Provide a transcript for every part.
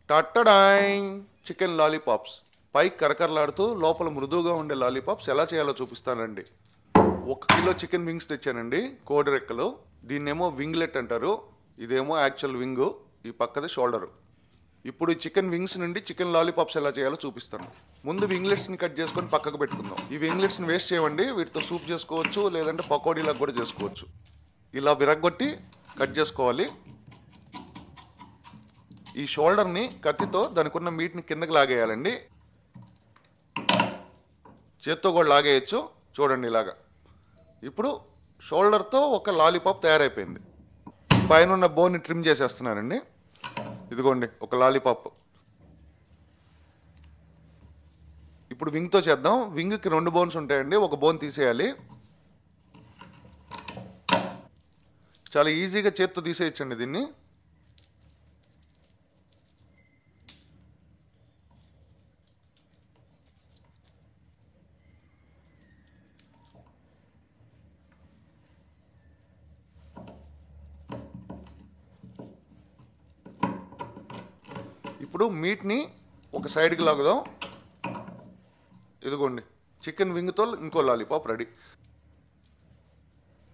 టట్టడాయ్ chicken lollipops పైకి కరకరలాడుతూ లోపల మృదువుగా ఉండే లాలీపాప్స్ ఎలా చేయాలో చూపిస్తానండి. 1 కిలో చికెన్ వింగ్స్ తెచ్చానండి, కోడి రెక్కలు. దీన్నేమో వింగ్లెట్ అంటారు, ఇదేమో యాక్చువల్ వింగు, ఈ పక్కది షోల్డరు. ఇప్పుడు ఈ చికెన్ వింగ్స్ నుండి చికెన్ లాలీపాప్స్ ఎలా చేయాలో చూపిస్తాను. ముందు వింగ్లెట్స్ని కట్ చేసుకొని పక్కకు పెట్టుకుందాం. ఈ వింగ్లెట్స్ని వేస్ట్ చేయండి, వీటితో సూప్ చేసుకోవచ్చు, లేదంటే పకోడీలకు కూడా చేసుకోవచ్చు. ఇలా విరగ్గొట్టి కట్ చేసుకోవాలి. ఈ షోల్డర్ని కత్తితో దానికి ఉన్న మీట్ని కిందకి లాగేయాలండి. చేత్తో కూడా లాగేయచ్చు, చూడండి ఇలాగా. ఇప్పుడు షోల్డర్తో ఒక లాలీపాప్ తయారైపోయింది. పైన ఉన్న బోన్ని ట్రిమ్ చేసేస్తున్నానండి. ఇదిగోండి ఒక లాలీపాప్. ఇప్పుడు వింగ్తో చేద్దాం. వింగ్కి 2 బోన్స్ ఉంటాయండి, ఒక బోన్ తీసేయాలి. చాలా ఈజీగా చేత్తో తీసేయచ్చండి దీన్ని. ఇప్పుడు మీట్ని ఒక సైడ్కి లాగుదాం. ఇదిగోండి చికెన్ వింగ్తో ఇంకో లాలీపాప్ రెడీ.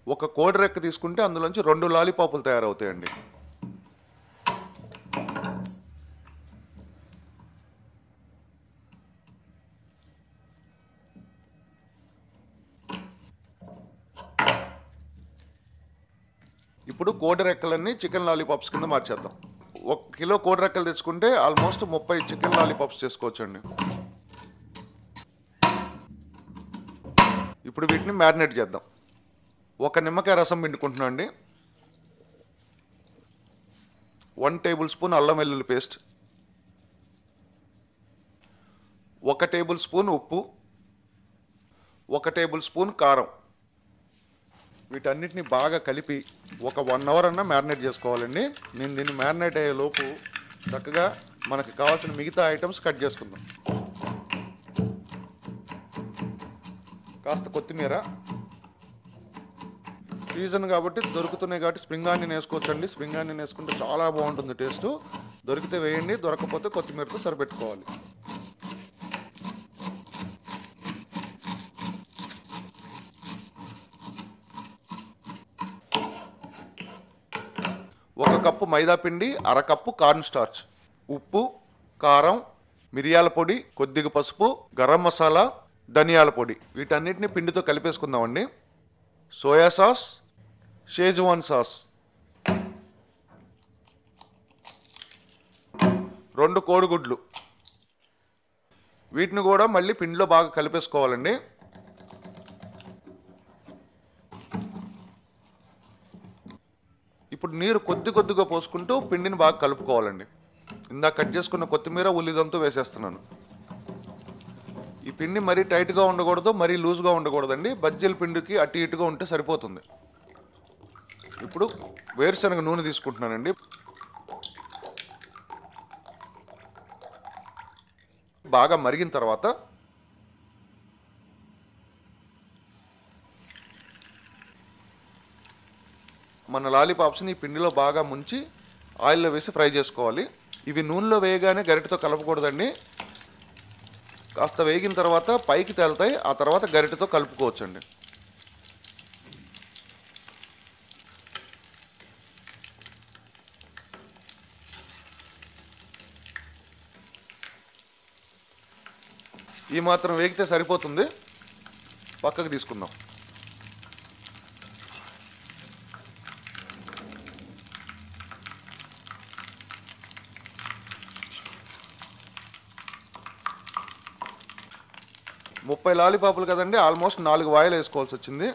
ఒక కోడి రెక్క తీసుకుంటే అందులోంచి 2 లాలీపాపులు తయారవుతాయండి. ఇప్పుడు కోడి రెక్కలన్నీ చికెన్ లాలీపాప్స్ కింద మార్చేద్దాం. 1 కిలో కోడి రెక్కలు తెచ్చుకుంటే ఆల్మోస్ట్ 30 చికెన్ లాలీపాప్స్ చేసుకోవచ్చండి. ఇప్పుడు వీటిని మ్యారినేట్ చేద్దాం. 1 నిమ్మకాయ రసం పిండుకుంటున్నాను అండి. 1 టేబుల్ స్పూన్ అల్లం వెల్లుల్లి పేస్ట్, 1 టేబుల్ స్పూన్ ఉప్పు, 1 టేబుల్ స్పూన్ కారం. వీటన్నిటిని బాగా కలిపి ఒక 1 అవర్ అన్నా మ్యారినేట్ చేసుకోవాలండి. నేను దీన్ని మ్యారినేట్ అయ్యే లోపు చక్కగా మనకు కావాల్సిన మిగతా ఐటమ్స్ కట్ చేసుకుందాం. కాస్త కొత్తిమీర, సీజన్ కాబట్టి దొరుకుతున్నాయి కాబట్టి స్ప్రింగ్ ఆనియన్ వేసుకోవచ్చండి. స్ప్రింగ్ ఆనియన్ వేసుకుంటే చాలా బాగుంటుంది టేస్ట్. దొరికితే వేయండి, దొరకకపోతే కొత్తిమీరతో సరిపెట్టుకోవాలి. ఒక కప్పు మైదా పిండి, అరకప్పు కార్న్ స్టార్చ్, ఉప్పు, కారం, మిరియాల పొడి, కొద్దిగా పసుపు, గరం మసాలా, ధనియాల పొడి. వీటన్నిటిని పిండితో కలిపేసుకుందామండి. సోయా సాస్, షేజ్వాన్ సాస్, 2 కోడిగుడ్లు. వీటిని కూడా మళ్ళీ పిండిలో బాగా కలిపేసుకోవాలండి. ఇప్పుడు నీరు కొద్దిగా పోసుకుంటూ పిండిని బాగా కలుపుకోవాలండి. ఇందాక కట్ చేసుకున్న కొత్తిమీర, ఉల్లిదంతో వేసేస్తున్నాను. ఈ పిండి మరీ టైట్గా ఉండకూడదు, మరీ లూజ్గా ఉండకూడదండి. బజ్జీల పిండికి అటు ఇటుగా ఉంటే సరిపోతుంది. ఇప్పుడు వేరుశనగ నూనె తీసుకుంటున్నానండి. బాగా మరిగిన తర్వాత మన లాలీపాప్స్ని ఈ పిండిలో బాగా ముంచి ఆయిల్లో వేసి ఫ్రై చేసుకోవాలి. ఇవి నూనెలో వేయగానే గరిటెతో కలపకూడదండి. కాస్త వేగిన తర్వాత పైకి తేలుతాయి, ఆ తర్వాత గరిటెతో కలుపుకోవచ్చండి. ఈ మాత్రం వేగితే సరిపోతుంది. పక్కకు తీసుకుందాం. ముప్పై లాలీపాపులు కదండి, ఆల్మోస్ట్ 4 వాయిలు వేసుకోవాల్సి వచ్చింది.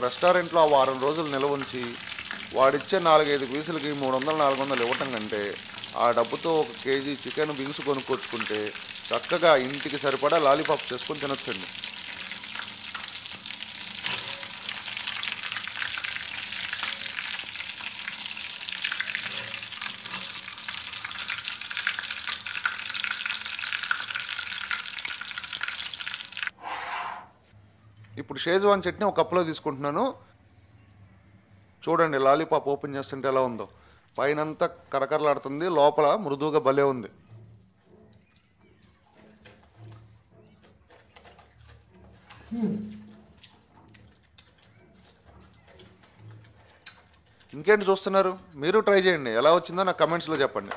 రెస్టారెంట్లో ఆ వారం రోజులు నిల్వ ఉంచి వాడిచ్చే 4-5 పీసులకి 300-400 ఇవ్వటం కంటే ఆ డబ్బుతో 1 కేజీ చికెన్ వింగ్స్ కొనుక్కొచ్చుకుంటే చక్కగా ఇంటికి సరిపడా లాలీపాప్ చేసుకొని తినొచ్చండి. ఇప్పుడు షేజ్వాన్ చట్నీ ఒక కప్పులో తీసుకుంటున్నాను. చూడండి లాలీపాప్ ఓపెన్ చేస్తుంటే ఎలా ఉందో. పైనంతా కరకరలాడుతుంది, లోపల మృదువుగా భలే ఉంది. ఇంకేంటి చూస్తున్నారు? మీరు ట్రై చేయండి. ఎలా వచ్చిందో నాకు కమెంట్స్లో చెప్పండి.